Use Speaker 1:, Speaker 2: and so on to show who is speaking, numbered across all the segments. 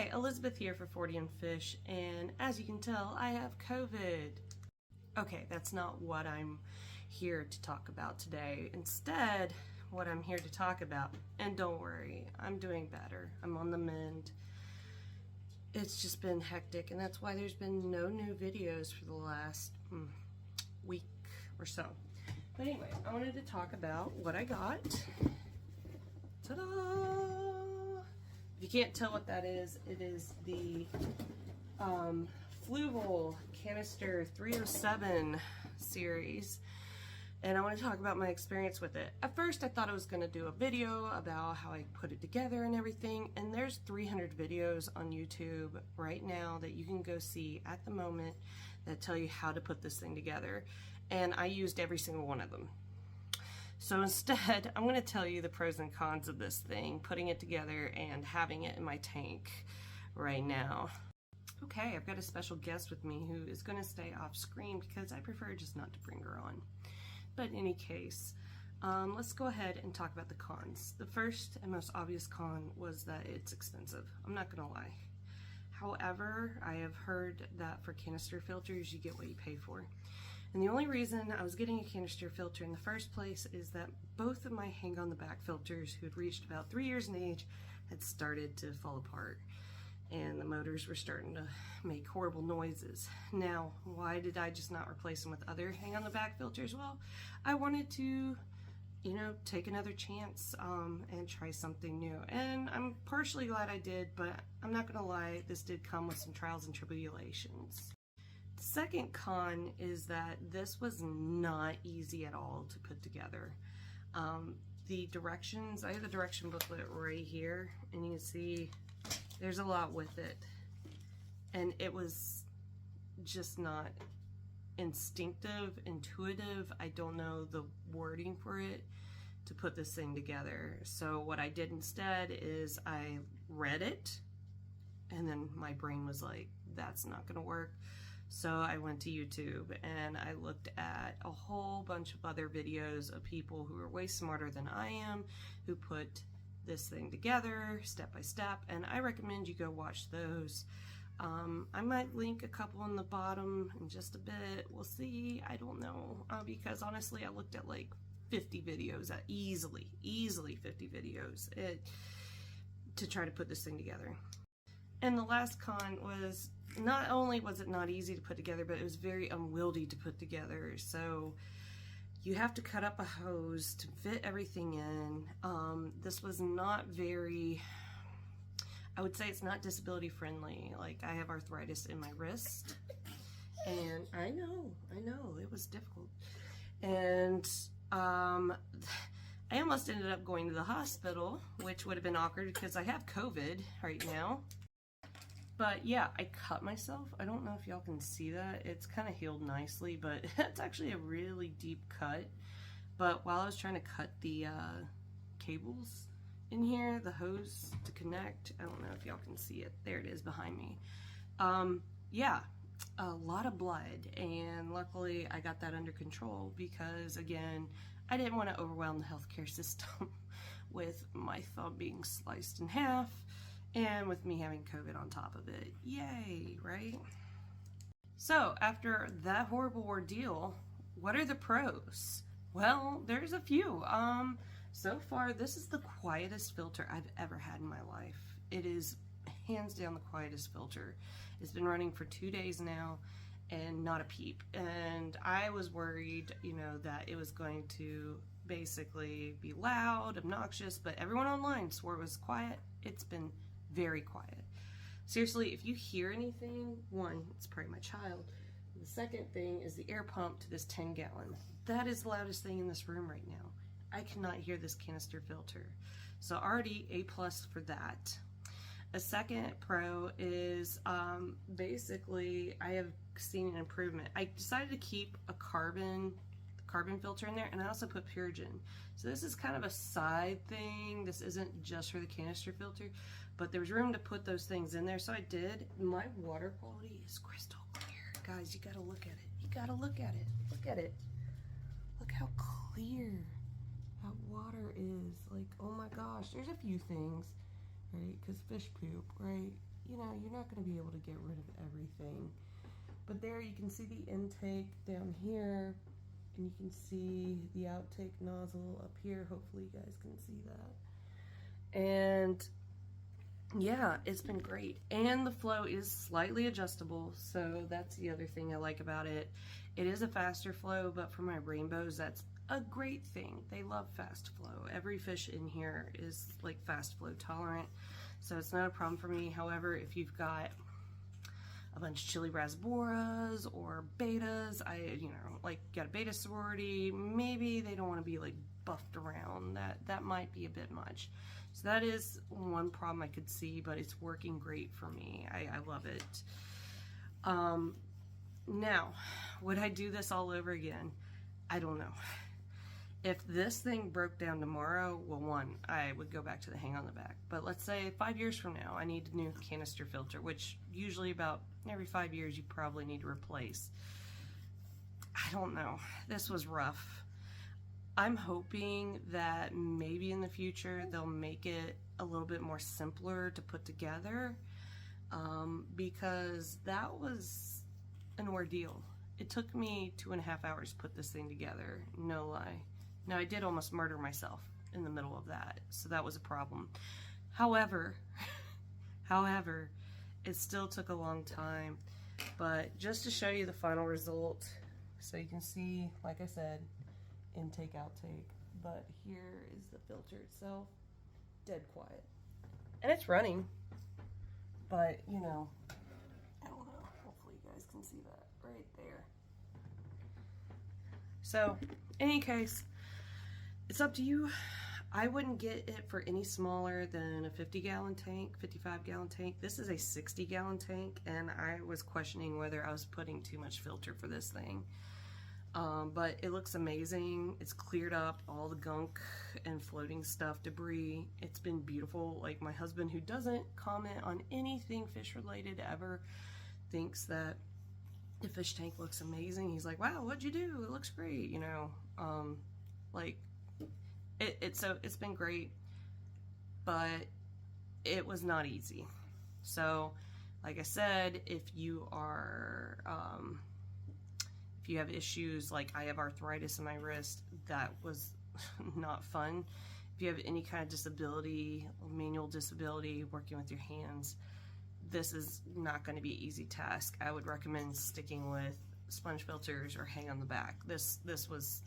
Speaker 1: Hi, Elizabeth here for 40 and Fish, and as you can tell, I have COVID. Okay, that's not what I'm here to talk about today. Instead, what I'm here to talk about, and don't worry, I'm doing better. I'm on the mend. It's just been hectic, and that's why there's been no new videos for the last week or so. But anyway, I wanted to talk about what I got. Ta-da! If you can't tell what that is, it is the Fluval Canister 307 series. And I want to talk about my experience with it. At first I thought I was going to do a video about how I put it together and everything, and there's 300 videos on YouTube right now that you can go see at the moment that tell you how to put this thing together, and I used every single one of them. So instead, I'm going to tell you the pros and cons of this thing, putting it together and having it in my tank right now. Okay, I've got a special guest with me who is going to stay off screen because I prefer just not to bring her on. But in any case, let's go ahead and talk about the cons. The first and most obvious con was that it's expensive. I'm not going to lie. However, I have heard that for canister filters, you get what you pay for. And the only reason I was getting a canister filter in the first place is that both of my hang on the back filters, who had reached about 3 years in age, had started to fall apart. And the motors were starting to make horrible noises. Now, why did I just not replace them with other hang on the back filters? Well, I wanted to, take another chance and try something new. And I'm partially glad I did, but I'm not gonna lie, this did come with some trials and tribulations. The second con is that this was not easy at all to put together. The directions, I have the direction booklet right here, and you can see there's a lot with it, and it was just not instinctive, intuitive. I don't know the wording for it to put this thing together. So what I did instead is I read it, and then my brain was like, that's not gonna work. So I went to YouTube and I looked at a whole bunch of other videos of people who are way smarter than I am, who put this thing together step by step, and I recommend you go watch those. I might link a couple on the bottom in just a bit. We'll see. I don't know, because honestly I looked at like 50 videos, easily 50 videos to try to put this thing together. And the last con was, not only was it not easy to put together, but it was very unwieldy to put together. So you have to cut up a hose to fit everything in. This was not very, I would say it's not disability friendly. Like, I have arthritis in my wrist, and I know, it was difficult. And I almost ended up going to the hospital, which would have been awkward because I have COVID right now. But yeah, I cut myself. I don't know if y'all can see that. It's kind of healed nicely, but it's actually a really deep cut. But while I was trying to cut the cables in here, the hose to connect, I don't know if y'all can see it. There it is behind me. Yeah, a lot of blood, and luckily I got that under control because, again, I didn't want to overwhelm the healthcare system with my thumb being sliced in half, and with me having COVID on top of it. Yay, right? So after that horrible ordeal, what are the pros? Well, there's a few. So far, this is the quietest filter I've ever had in my life. It is hands down the quietest filter. It's been running for 2 days now, and not a peep. And I was worried, that it was going to basically be loud, obnoxious, but everyone online swore it was quiet. It's been very quiet. Seriously, if you hear anything, one, it's probably my child. The second thing is the air pump to this 10-gallon. That is the loudest thing in this room right now. I cannot hear this canister filter. So already A+ for that. A second pro is basically I have seen an improvement. I decided to keep a carbon filter in there, and I also put Purigen. So this is kind of a side thing. This isn't just for the canister filter, but there was room to put those things in there, so I did. My water quality is crystal clear. Guys, you gotta look at it. You gotta look at it. Look at it. Look how clear that water is. Like, oh my gosh. There's a few things, right? Because fish poop, right? you know, you're not going to be able to get rid of everything. But there you can see the intake down here, and you can see the outtake nozzle up here. Hopefully you guys can see that. And yeah, it's been great. And the flow is slightly adjustable, so that's the other thing I like about it. It is a faster flow, but for my rainbows, that's a great thing. They love fast flow. Every fish in here is like fast flow tolerant, so it's not a problem for me. However, if you've got a bunch of chili rasboras or betas, you know, like got a beta sorority, maybe they don't want to be like buffed around. That might be a bit much. So that is one problem I could see, but it's working great for me. I love it. Now, would I do this all over again? I don't know. If this thing broke down tomorrow, well, one, I would go back to the hang on the back. But let's say 5 years from now, I need a new canister filter, which usually about every 5 years you probably need to replace. I don't know. This was rough. I'm hoping that maybe in the future they'll make it a little bit more simpler to put together, because that was an ordeal. It took me 2.5 hours to put this thing together, no lie. Now, I did almost murder myself in the middle of that, so that was a problem. However, it still took a long time. But just to show you the final result, so you can see, like I said, intake, outtake. But here is the filter itself, dead quiet. And it's running, but, you know, I don't know. Hopefully you guys can see that right there. So, in any case, it's up to you. I wouldn't get it for any smaller than a 50-gallon tank, 55-gallon tank. This is a 60-gallon tank, and I was questioning whether I was putting too much filter for this thing. But it looks amazing. It's cleared up all the gunk and floating stuff, debris. It's been beautiful. Like, my husband, who doesn't comment on anything fish-related ever, thinks that the fish tank looks amazing. He's like, wow, what'd you do? It looks great, you know. Like, it's been great, but it was not easy. So, like I said, if you are, if you have issues, like I have arthritis in my wrist, that was not fun. If you have any kind of disability, manual disability, working with your hands, this is not going to be an easy task. I would recommend sticking with sponge filters or hang on the back. This was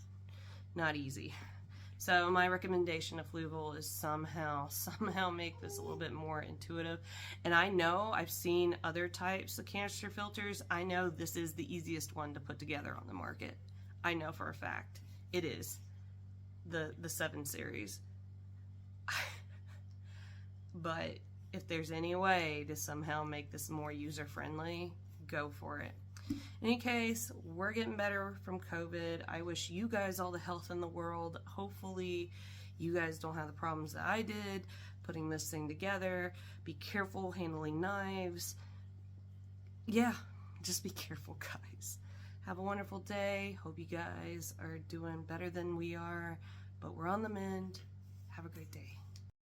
Speaker 1: not easy. So my recommendation to Fluval is somehow make this a little bit more intuitive. And I know I've seen other types of canister filters. I know this is the easiest one to put together on the market. I know for a fact it is. The 7 series. But if there's any way to somehow make this more user-friendly, go for it. In any case, we're getting better from COVID. I wish you guys all the health in the world. Hopefully you guys don't have the problems that I did putting this thing together. Be careful handling knives. Yeah, just be careful, guys. Have a wonderful day. Hope you guys are doing better than we are, but we're on the mend. Have a great day.